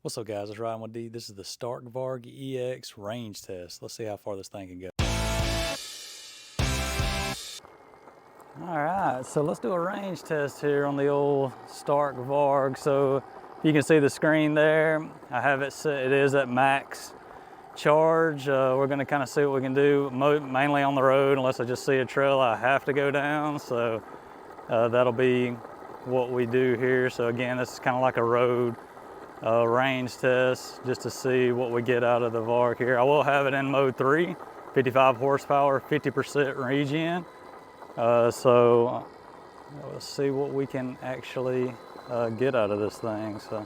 What's up, guys? It's Ryan with D. This is the Varg EX range test. Let's see how far this thing can go. Alright, so let's do a range test here on the old Varg. So you can see the screen there. I have it set, it is at max charge. We're going to kind of see what we can do, mainly on the road, unless I just see a trail I have to go down. So that'll be what we do here. So again, this is kind of like a road range test just to see what we get out of the Varg here. I will have it in mode 3, 55 horsepower, 50% regen. So let's see what we can actually get out of this thing. So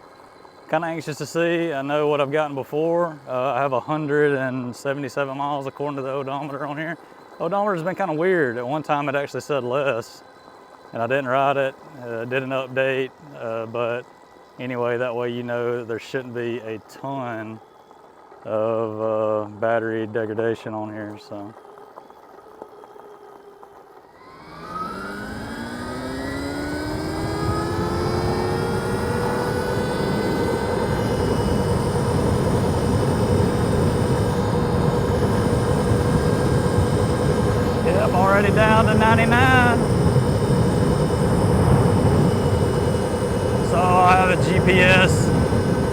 kind of anxious to see. I know what I've gotten before. I have 177 miles according to the odometer on here. Odometer has been kind of weird. At one time it actually said less and I didn't ride it, did an update, but anyway, that way you know there shouldn't be a ton of battery degradation on here. So yep, already down to 99. So I have a GPS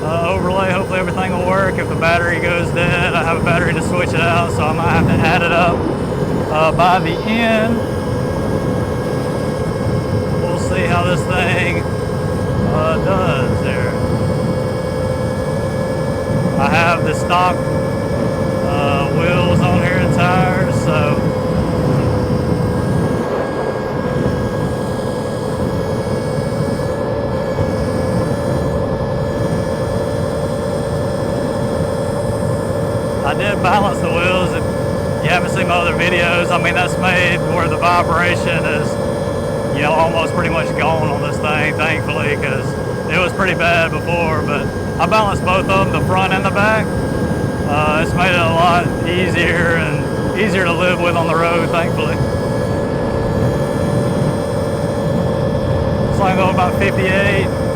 overlay. Hopefully everything will work. If the battery goes dead, I have a battery to switch it out, so I might have to add it up by the end. We'll see how this thing does there. I have the stock wheels on here and tires, so I did balance the wheels. If you haven't seen my other videos, I mean, that's made where the vibration is, you know, almost pretty much gone on this thing, thankfully, because it was pretty bad before. But I balanced both of them, the front and the back. It's made it a lot easier and easier to live with on the road, thankfully. So I go about 58.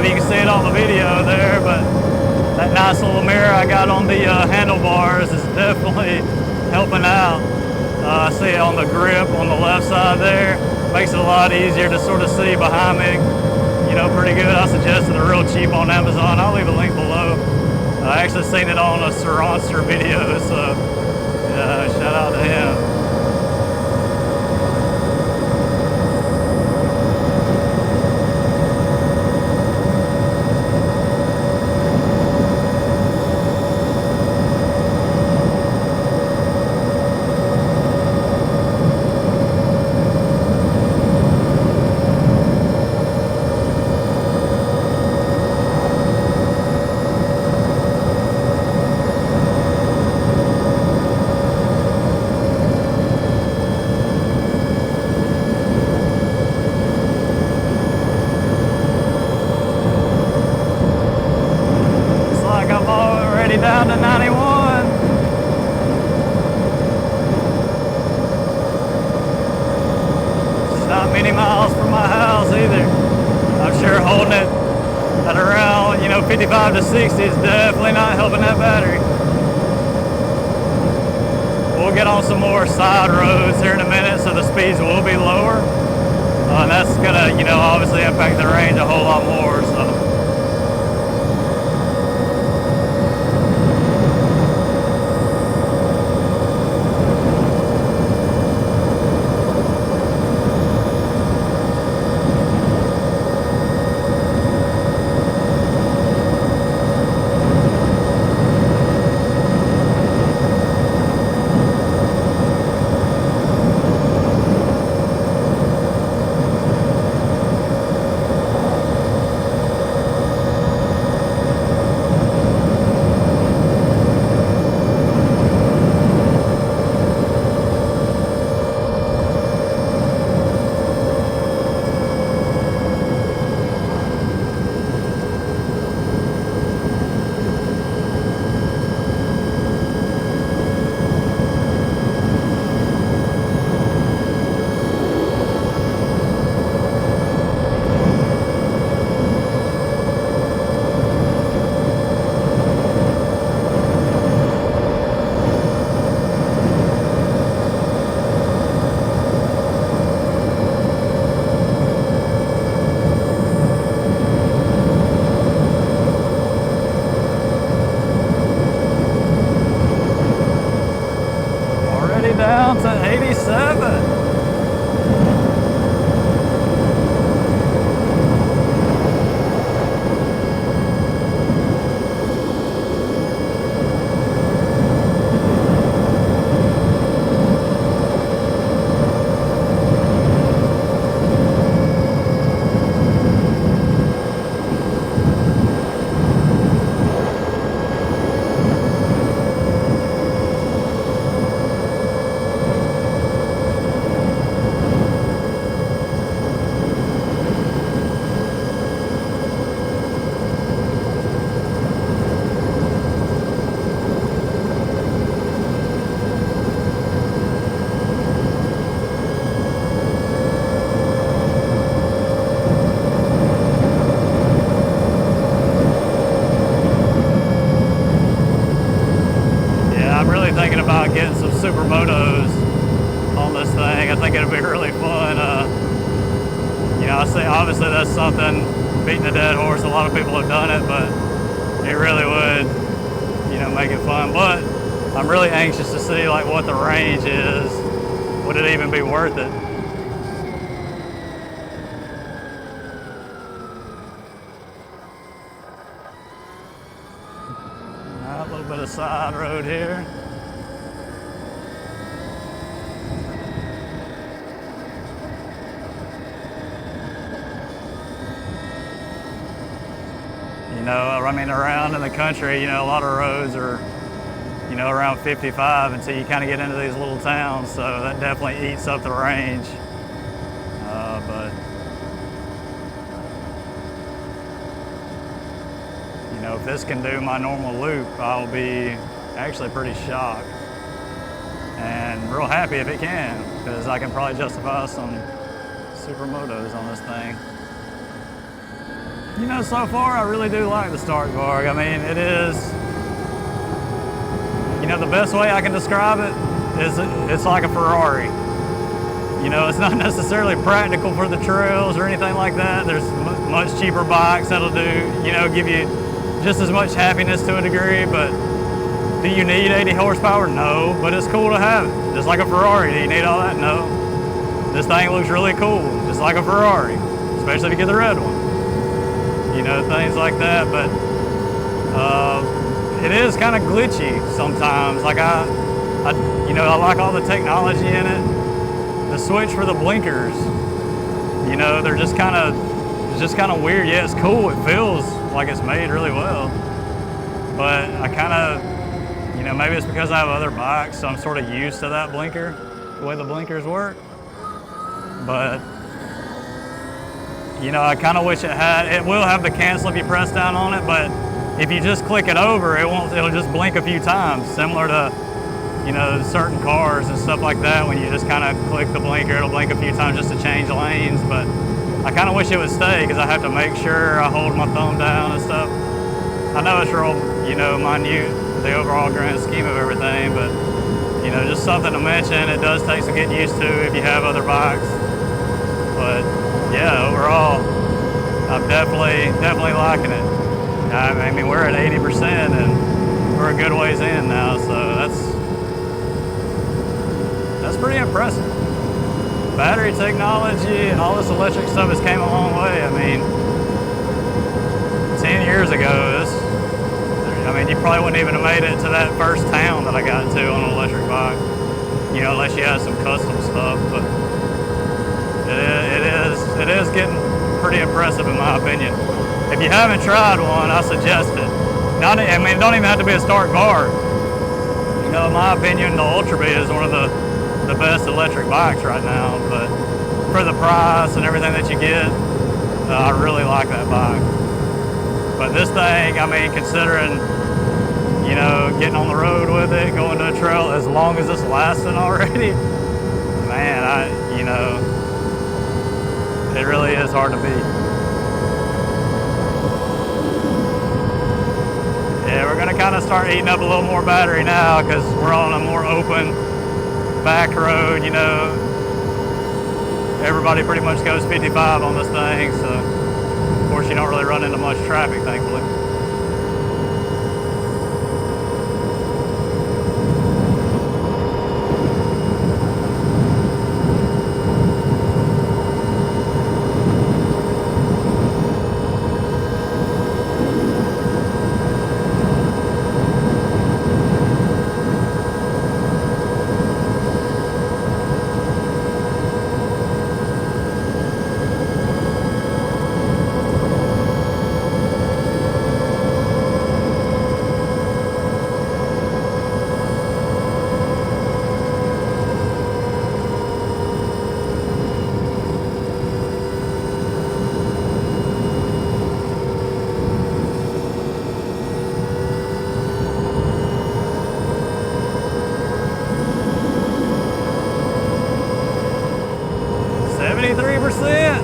You can see it on the video there, but that nice little mirror I got on the handlebars is definitely helping out. I see it on the grip on the left side there. Makes it a lot easier to sort of see behind me, you know, pretty good. I suggested it real cheap on Amazon. I'll leave a link below. I actually seen it on a Sir video, so shout out to him. Down to 91. It's not many miles from my house either. I'm sure holding it at around, you know, 55 to 60 is definitely not helping that battery. We'll get on some more side roads here in a minute, so the speeds will be lower. And that's gonna, you know, obviously impact the range a whole lot more, so. at 87. Thinking about getting some supermotos on this thing. I think it'll be really fun. You know, I say obviously that's something, beating a dead horse. A lot of people have done it, but it really would, you know, make it fun. But I'm really anxious to see like what the range is. Would it even be worth it? A little bit of side road here. You know, I mean, around in the country, you know, a lot of roads are, you know, around 55 until you kind of get into these little towns. So that definitely eats up the range. But, you know, if this can do my normal loop, I'll be actually pretty shocked. And real happy if it can, because I can probably justify some supermotos on this thing. You know, so far I really do like the Stark Varg. I mean, it is, you know, the best way I can describe it is it's like a Ferrari. You know, it's not necessarily practical for the trails or anything like that. There's much cheaper bikes that'll do, you know, give you just as much happiness to a degree, but do you need 80 horsepower? No, but it's cool to have it. Just like a Ferrari, do you need all that? No. This thing looks really cool, just like a Ferrari, especially if you get the red one. You know, things like that, but it is kind of glitchy sometimes. Like you know, I like all the technology in it. The switch for the blinkers, you know, they're just kind of weird. Yeah, it's cool. It feels like it's made really well, but I kind of, you know, maybe it's because I have other bikes, so I'm sort of used to that blinker, the way the blinkers work. But you know, I kind of wish it will have the cancel if you press down on it, but if you just click it over, it'll just blink a few times, similar to, you know, certain cars and stuff like that. When you just kind of click the blinker, it'll blink a few times just to change lanes. But I kind of wish it would stay, because I have to make sure I hold my thumb down and stuff. I know it's real, you know, minute, the overall grand scheme of everything, but, you know, just something to mention. It does take some getting used to if you have other bikes. But yeah, overall, I'm definitely liking it. I mean, we're at 80% and we're a good ways in now, so that's pretty impressive. Battery technology and all this electric stuff has came a long way. I mean, 10 years ago, I mean, you probably wouldn't even have made it to that first town that I got to on an electric bike, you know, unless you had some custom stuff. But it is getting pretty impressive in my opinion. If you haven't tried one, I suggest it. I mean, it don't even have to be a Stark Varg. You know, in my opinion, the Ultra B is one of the best electric bikes right now. But for the price and everything that you get, I really like that bike. But this thing, I mean, considering, you know, getting on the road with it, going to a trail, as long as it's lasting already, man, you know, it really is hard to beat. Yeah, we're gonna kind of start eating up a little more battery now, because we're on a more open back road, you know. Everybody pretty much goes 55 on this thing, so of course you don't really run into much traffic, thankfully. 73%.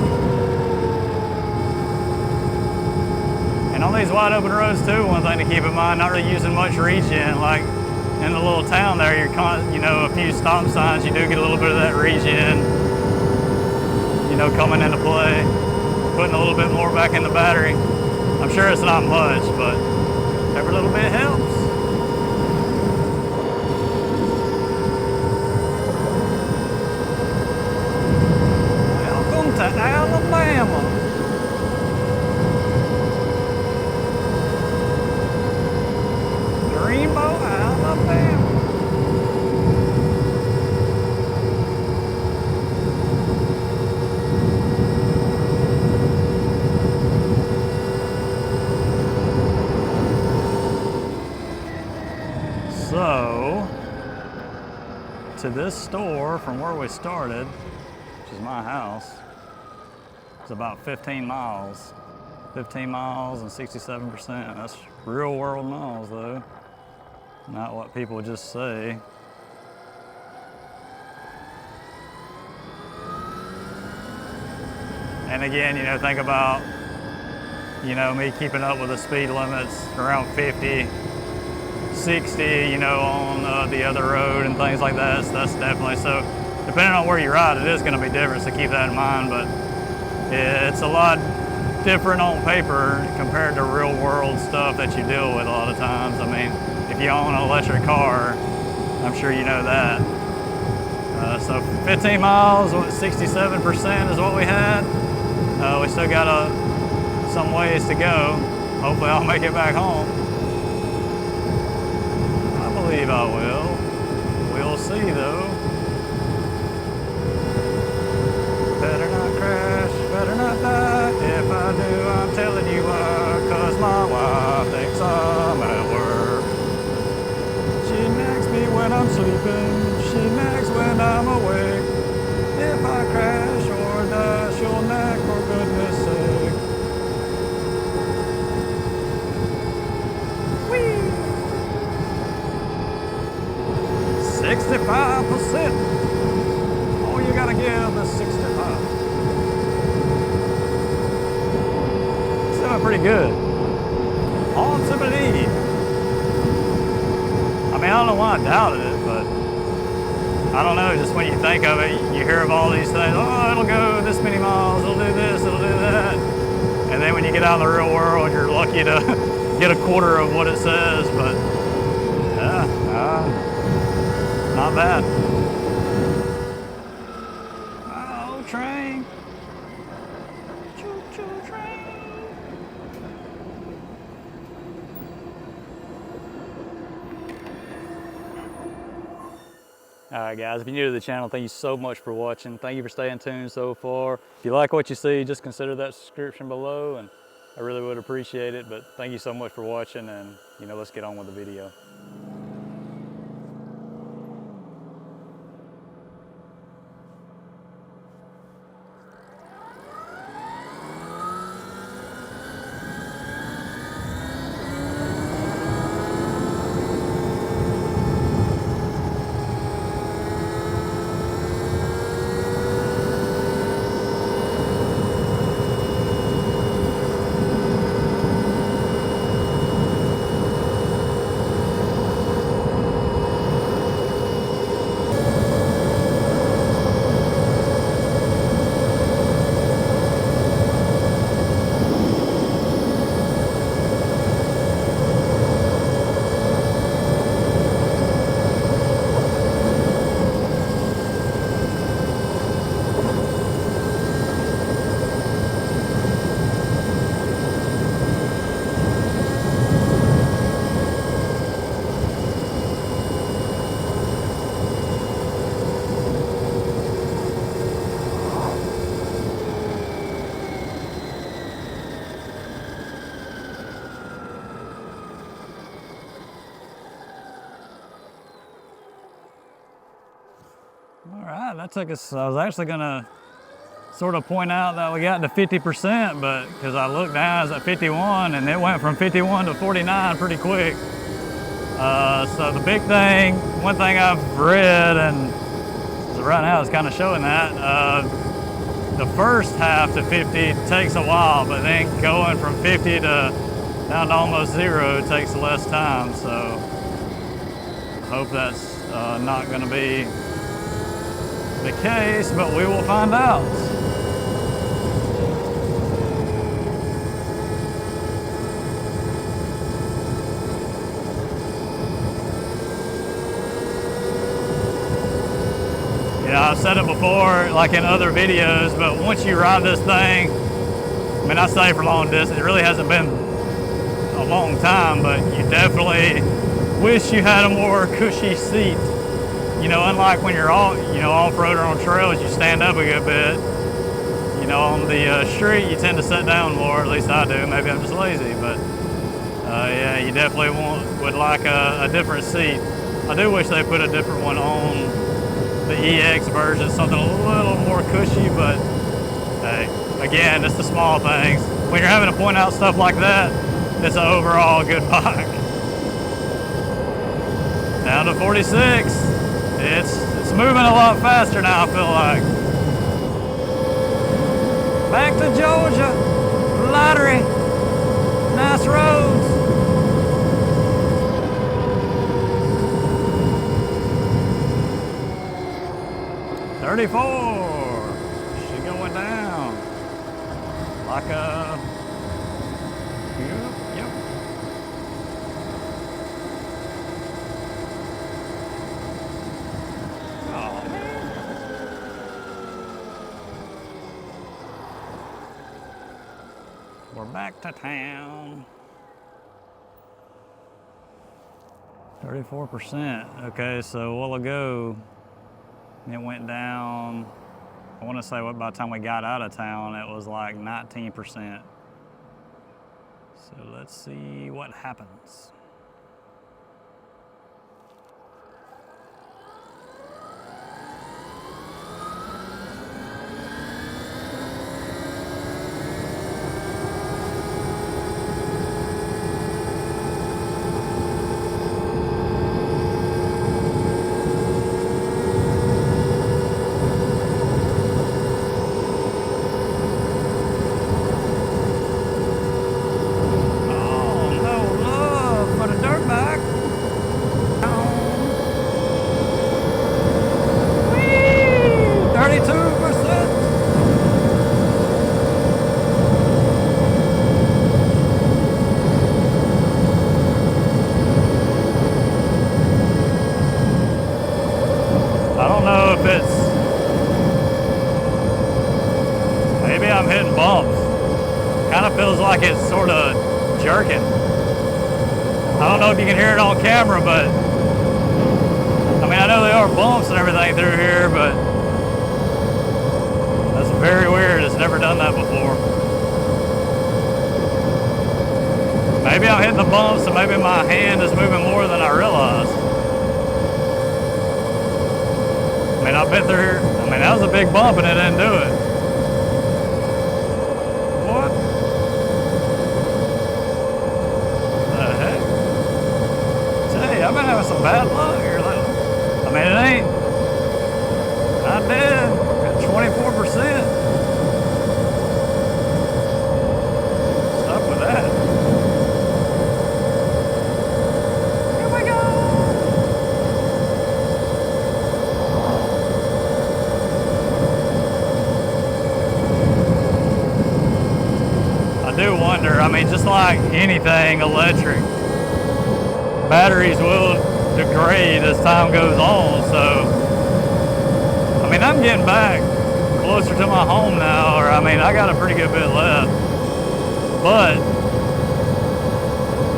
And on these wide open roads too, one thing to keep in mind, not really using much regen. Like in the little town there, a few stop signs, you do get a little bit of that regen, coming into play, putting a little bit more back in the battery. I'm sure it's not much, but every little bit helps. Welcome to Alabama. Dreamboat, Alabama. So, to this store from where we started, which is my house, it's about 15 miles. 15 miles and 67%. That's real world miles though, not what people just say. And again, think about, me keeping up with the speed limits around 50. 60, on the other road and things like that. So that's definitely, so depending on where you ride, it is going to be different, so keep that in mind. But it's a lot different on paper compared to real world stuff that you deal with a lot of times. I mean, if you own an electric car, I'm sure you know that. So 15 miles, 67% is what we had. We still got some ways to go. Hopefully I'll make it back home. I believe I will. We'll see though. Better not crash, better not die. If I do, I'm telling you why. 'Cause my wife thinks I'm at work. She nags me when I'm sleeping. She nags when I'm awake. If I crash or die, she'll nag for goodness sake. Whee! 65%. All you gotta give is 65. Still pretty good. On to believe. I mean, I don't know why I doubted it, but I don't know, just when you think of it, you hear of all these things. Oh, it'll go this many miles, it'll do this, it'll do that. And then when you get out in the real world, you're lucky to get a quarter of what it says, but yeah, not bad. Oh, train. Choo-choo train. Alright guys, if you're new to the channel, thank you so much for watching. Thank you for staying tuned so far. If you like what you see, just consider that subscription below, and I really would appreciate it. But thank you so much for watching, and let's get on with the video. Alright, that took us, I was actually gonna sort of point out that we got to 50%, but because I looked down, it's at 51, and it went from 51 to 49 pretty quick. So the big thing, one thing I've read, and right now it's kind of showing that, the first half to 50 takes a while, but then going from 50 to down to almost 0 takes less time. So I hope that's not going to be the case, but we will find out. Yeah, I've said it before, like in other videos, but once you ride this thing, I mean, I say for long distance, it really hasn't been a long time, but you definitely wish you had a more cushy seat. You know, unlike when you're off-roading on trails, you stand up a good bit. You know, on the street, you tend to sit down more, at least I do. Maybe I'm just lazy, but yeah, you definitely would like a different seat. I do wish they put a different one on the EX version, something a little more cushy, but hey, again, it's the small things. When you're having to point out stuff like that, it's an overall good bike. Down to 46. It's moving a lot faster now, I feel like. Back to Georgia, lottery, nice roads. $34. She going down. Like a. Yep. Oh man. We're back to town. 34%. Okay, so a while ago, it went down, I want to say by the time we got out of town, it was like 19%. So let's see what happens. I don't know if it's, maybe I'm hitting bumps. Kind of feels like it's sort of jerking. I don't know if you can hear it on camera, but I mean, I know there are bumps and everything through here, but that's very weird. It's never done that before. Maybe I'm hitting the bumps and maybe my hand is moving more than I realized. I mean, I've been through here. I mean, that was a big bump and it didn't do it. What the heck? Tell you, I've been having some bad luck here lately. I mean, it ain't. Not dead. Got 24%. Stuck with that. Here we go. I do wonder, I mean, just like anything electric, batteries will degrade as time goes on, so, I mean, I'm getting back closer to my home now, or I mean, I got a pretty good bit left, but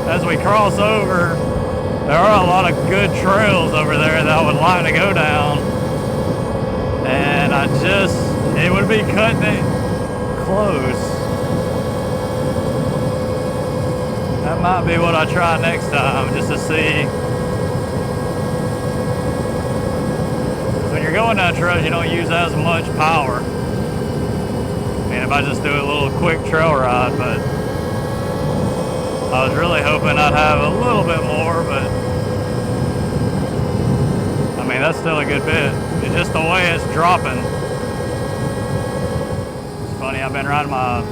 as we cross over, there are a lot of good trails over there that I would like to go down, and it would be cutting it close. That might be what I try next time, just to see. When you're going down trails, you don't use as much power. I mean, if I just do a little quick trail ride, but I was really hoping I'd have a little bit more, but I mean, that's still a good bit. It's just the way it's dropping. funny. I've been riding my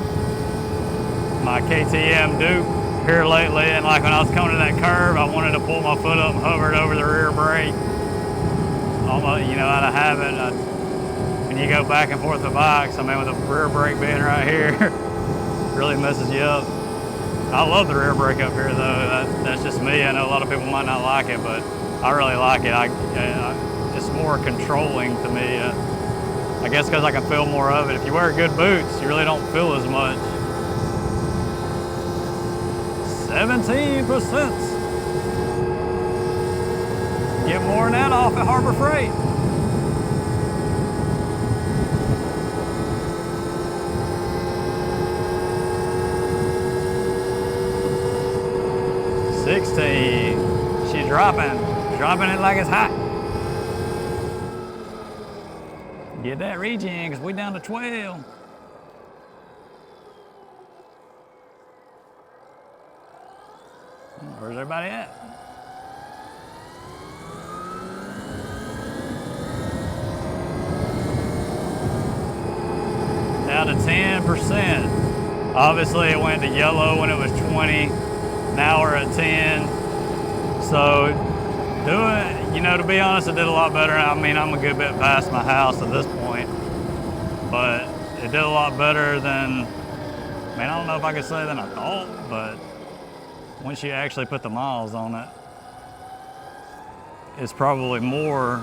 KTM Duke here lately, and like when I was coming to that curve, I wanted to pull my foot up and hover it over the rear brake. Almost, you know, out of habit. And you go back and forth with bikes, I mean, with the rear brake being right here, really messes you up. I love the rear brake up here though. That's just me. I know a lot of people might not like it, but I really like it. It's more controlling to me. I guess because I can feel more of it. If you wear good boots, you really don't feel as much. 17%. Get more than that off at Harbor Freight. She's dropping it like it's hot. Get that regen, because we down to 12. Where's everybody at? Down to 10%. Obviously it went to yellow when it was 20. Now we're at 10. So you know, to be honest, it did a lot better. I mean, I'm a good bit past my house at this point, but it did a lot better than, I mean, I don't know if I could say than I thought, but once you actually put the miles on it, it's probably more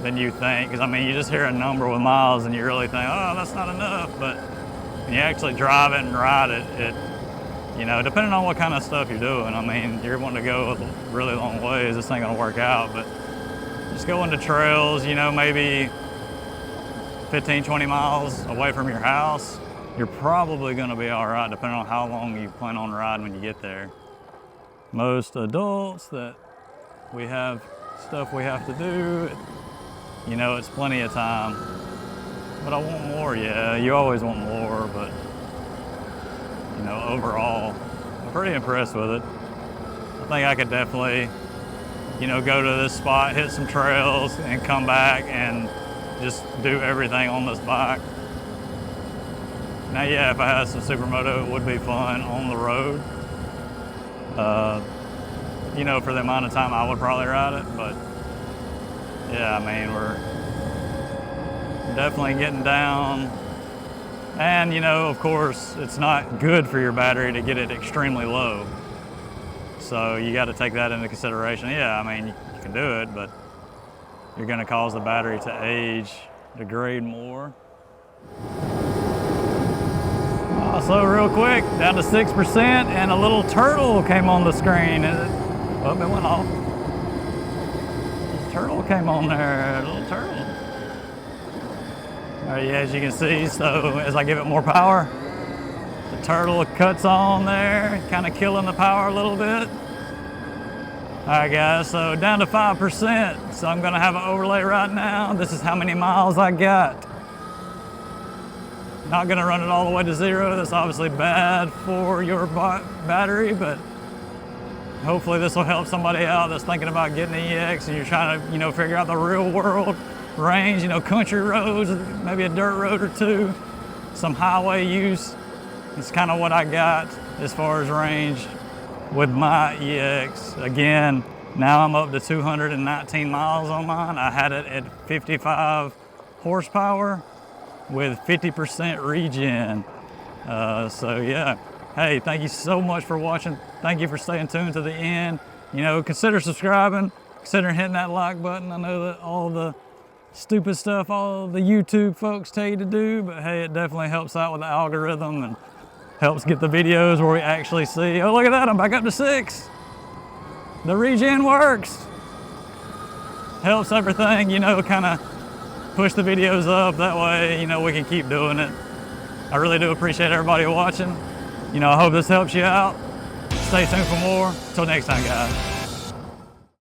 than you think. Because I mean, you just hear a number with miles and you really think, oh, that's not enough. But when you actually drive it and ride it, you know, depending on what kind of stuff you're doing, I mean, you're wanting to go really long ways, this ain't gonna work out, but just go into trails, you know, maybe 15, 20 miles away from your house, you're probably gonna be all right, depending on how long you plan on riding when you get there. Most adults that we have stuff we have to do, you know, it's plenty of time. But I want more, yeah, you always want more, but you know, overall, I'm pretty impressed with it. I think I could definitely, you know, go to this spot, hit some trails, and come back and just do everything on this bike. Now, yeah, if I had some supermoto, it would be fun on the road. You know, for the amount of time I would probably ride it, but yeah, I mean, we're definitely getting down. And, you know, of course, it's not good for your battery to get it extremely low. So you got to take that into consideration. Yeah, I mean, you can do it, but you're going to cause the battery to age, degrade more. So real quick, down to 6%, and a little turtle came on the screen. Oh, it went off. A little turtle came on there, a little turtle. Yeah, as you can see, so as I give it more power, the turtle cuts on there, kind of killing the power a little bit. All right, guys, so down to 5%. So I'm gonna have an overlay right now. This is how many miles I got. Not gonna run it all the way to 0. That's obviously bad for your battery, but hopefully this will help somebody out that's thinking about getting an EX and you're trying to, you know, figure out the real world range, you know, country roads, maybe a dirt road or two, some highway use. It's kind of what I got as far as range with my EX. Again, now I'm up to 219 miles on mine. I had it at 55 horsepower with 50% regen. So yeah, hey, thank you so much for watching. Thank you for staying tuned to the end. You know, consider subscribing, consider hitting that like button. I know that all the stupid stuff all the YouTube folks tell you to do, but hey, it definitely helps out with the algorithm and helps get the videos where we actually see, oh, look at that, I'm back up to 6. The regen works. Helps everything, you know, kind of push the videos up. That way, you know, we can keep doing it. I really do appreciate everybody watching. You know, I hope this helps you out. Stay tuned for more. Till next time, guys.